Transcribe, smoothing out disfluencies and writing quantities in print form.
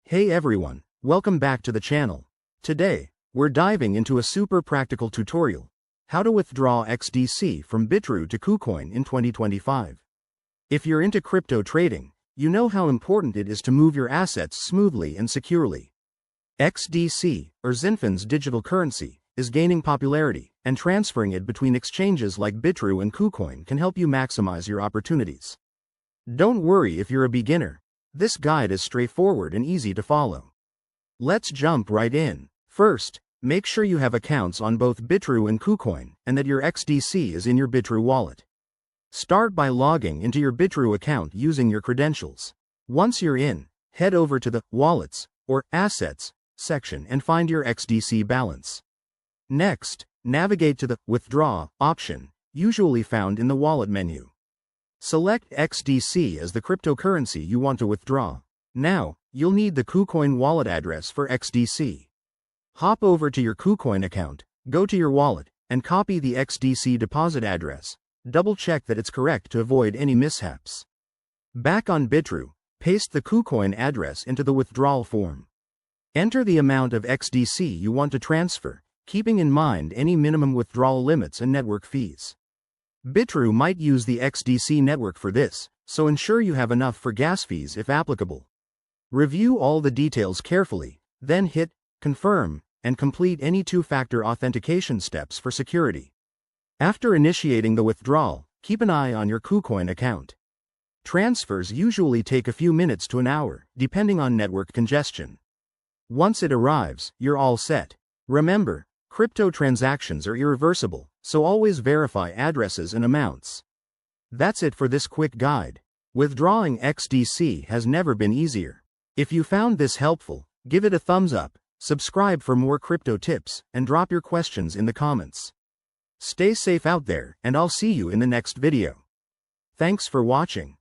Hey everyone, welcome back to the channel. Today, we're diving into a super practical tutorial, how to withdraw XDC from Bitrue to KuCoin in 2025. If you're into crypto trading, you know how important it is to move your assets smoothly and securely. XDC, or Zinfand's digital currency, is gaining popularity, and transferring it between exchanges like Bitrue and KuCoin can help you maximize your opportunities. Don't worry if you're a beginner. This guide is straightforward and easy to follow. Let's jump right in. First, make sure you have accounts on both Bitrue and KuCoin and that your XDC is in your Bitrue wallet. Start by logging into your Bitrue account using your credentials. Once you're in, head over to the Wallets or Assets section and find your XDC balance. Next, navigate to the Withdraw option, usually found in the Wallet menu. Select XDC as the cryptocurrency you want to withdraw. Now, you'll need the KuCoin wallet address for XDC. Hop over to your KuCoin account, go to your wallet, and copy the XDC deposit address. Double-check that it's correct to avoid any mishaps. Back on Bitrue, paste the KuCoin address into the withdrawal form. Enter the amount of XDC you want to transfer, keeping in mind any minimum withdrawal limits and network fees. Bitrue might use the XDC network for this, so ensure you have enough for gas fees if applicable. Review all the details carefully, then hit Confirm, and complete any two-factor authentication steps for security. After initiating the withdrawal, keep an eye on your KuCoin account. Transfers usually take a few minutes to an hour, depending on network congestion. Once it arrives, you're all set. Remember, crypto transactions are irreversible, so always verify addresses and amounts. That's it for this quick guide. Withdrawing XDC has never been easier. If you found this helpful, give it a thumbs up, subscribe for more crypto tips, and drop your questions in the comments. Stay safe out there, and I'll see you in the next video. Thanks for watching.